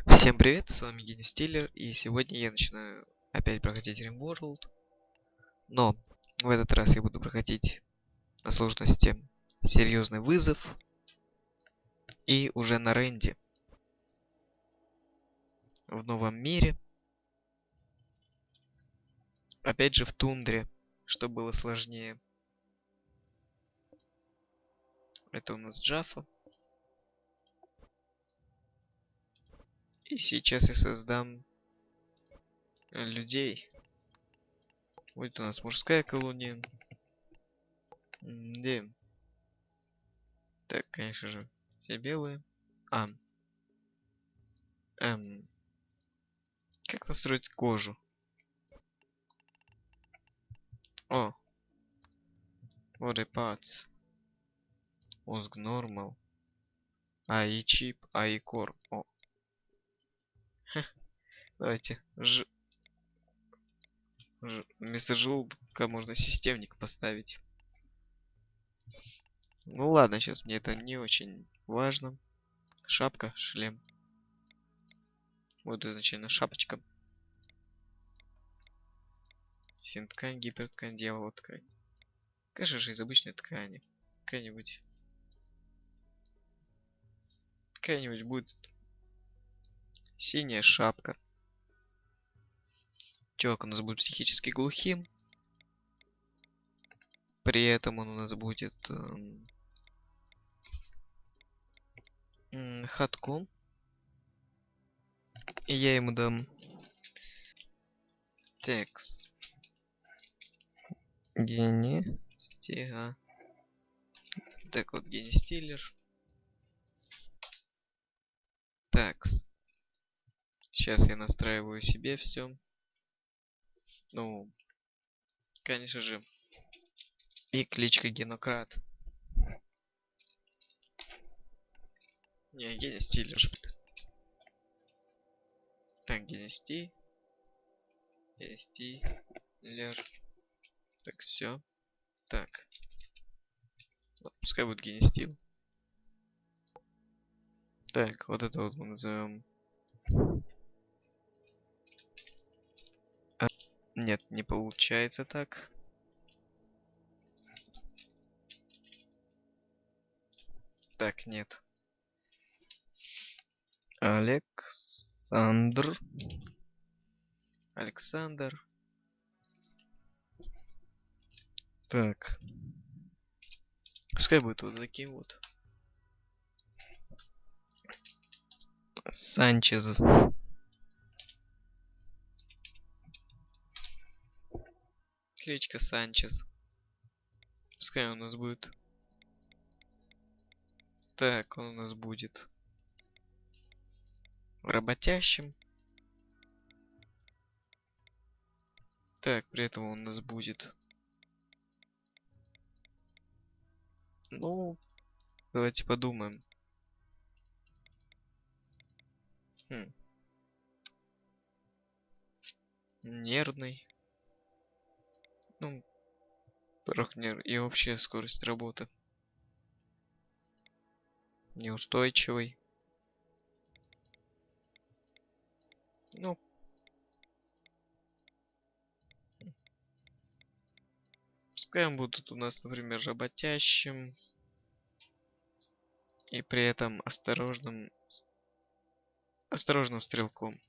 Всем привет, с вами Гений Стиллер, и сегодня я начинаю опять проходить RimWorld, но в этот раз я буду проходить на сложности серьезный вызов и уже на ренде в новом мире, опять же в тундре, что было сложнее. Это у нас Джафа. И сейчас я создам людей. Будет у нас мужская колония. Где? Так, конечно же, все белые. А. Как настроить кожу? О. Body parts. Мозг нормал. АИ чип, АИ кор. О. Давайте. Вместо желудка можно системник поставить. Ну ладно, сейчас мне это не очень важно. Шапка, шлем. Вот изначально шапочка. Синткань, гиперткань, дьявола ткань. Конечно же из обычной ткани. Какая-нибудь будет синяя шапка. Чувак у нас будет психически глухим. При этом он у нас будет хатком. И я ему дам текст. Гений стига. Так вот, Гений Стиллер. Такс. Сейчас я настраиваю себе все. Ну, конечно же. И кличка Генократ. Не, Гений Стиллер. Так, Гений Стиллер. Так, все. Так. Ну, пускай будет Гений Стил. Так, вот это вот мы назовем. Нет, не получается так. Так, нет. Александр. Так. Пускай будет вот таким вот. Санчез. Кличка Санчез. Пускай у нас будет. Так, он у нас будет работящим. Так, при этом он у нас будет. Ну, давайте подумаем. Нервный. Ну, нерв и общая скорость работы. Неустойчивый. Ну, пускай он будет у нас, например, работящим. И при этом осторожным стрелком.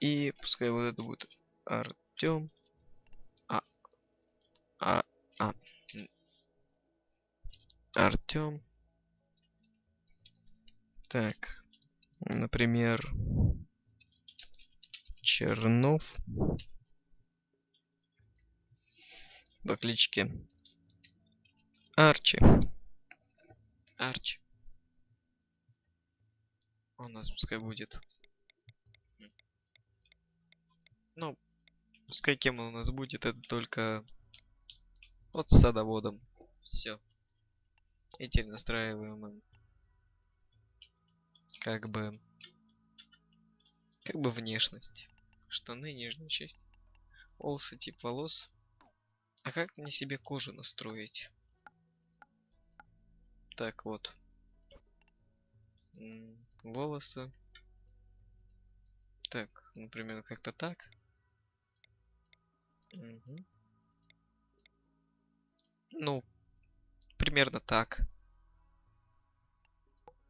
И пускай вот это будет Артем. Артем. Так, например, Чернов по кличке Арчи. Он у нас пускай будет. Ну, пускай кем он у нас будет, это только вот с садоводом. Все. И теперь настраиваем как бы внешность. Штаны, нижняя часть. Волосы, тип волос. А как мне себе кожу настроить? Так вот. Волосы. Так, например, как-то так. Мгм. Ну, примерно так.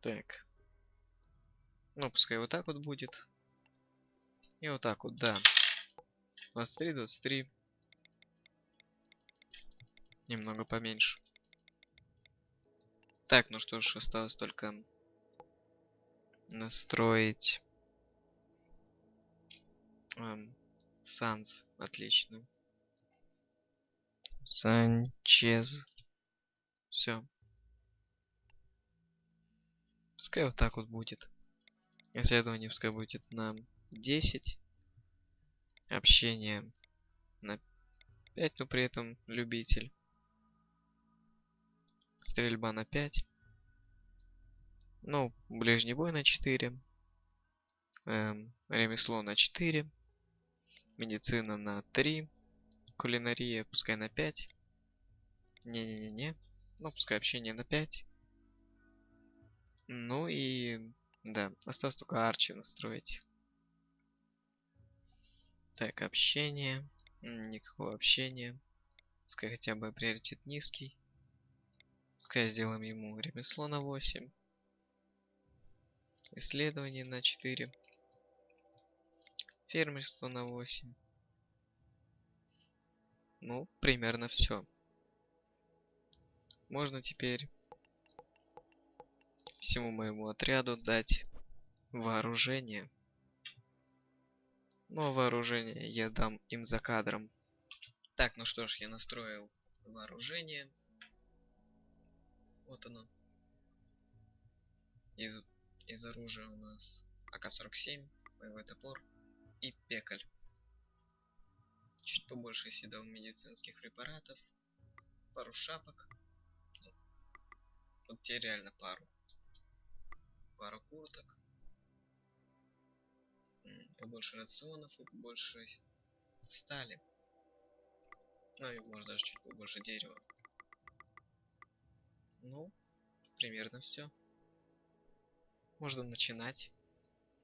Так. Ну, пускай вот так вот будет. И вот так вот, да. 23, 23. Немного поменьше. Так, ну что ж, осталось только настроить Санс. Отлично. Санчез. Все. Пускай вот так вот будет. Исследование пускай будет на 10. Общение на 5, но при этом любитель. Стрельба на 5. Ну, ближний бой на 4. Ремесло на 4. Медицина на 3. Кулинария пускай на 5. Не-не-не-не. Ну, пускай общение на 5. Ну и... Да, осталось только Арчи настроить. Так, общение. Никакого общения. Пускай хотя бы приоритет низкий. Пускай сделаем ему ремесло на 8. Исследование на 4. Фермерство на 8. Ну, примерно все. Можно теперь всему моему отряду дать вооружение. Но вооружение я дам им за кадром. Так, ну что ж, я настроил вооружение. Вот оно. Из оружия у нас АК-47, боевой топор и пекаль. Чуть побольше себе дал медицинских препаратов. Пару шапок. Вот те реально пару. Пару курток. Побольше рационов и побольше стали. Ну и может даже чуть побольше дерева. Ну, примерно все. Можно начинать.